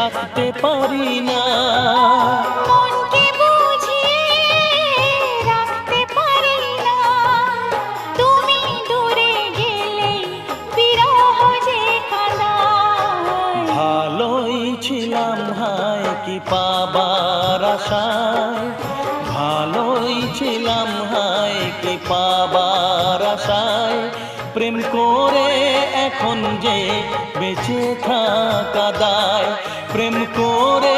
থাকতে পারি না। মনকে বুঝিয়ে রাখতে পারি না, তুমি দূরে গেলে বিরহ যে কাঁদায়। ভালোই ছিলাম হায় কি পাবার আশায়, ভালোই ছিলাম হায় কি পাবার আশায়, প্রেম করে এখন যে বেঁচে থাকা দায়, প্রেম করে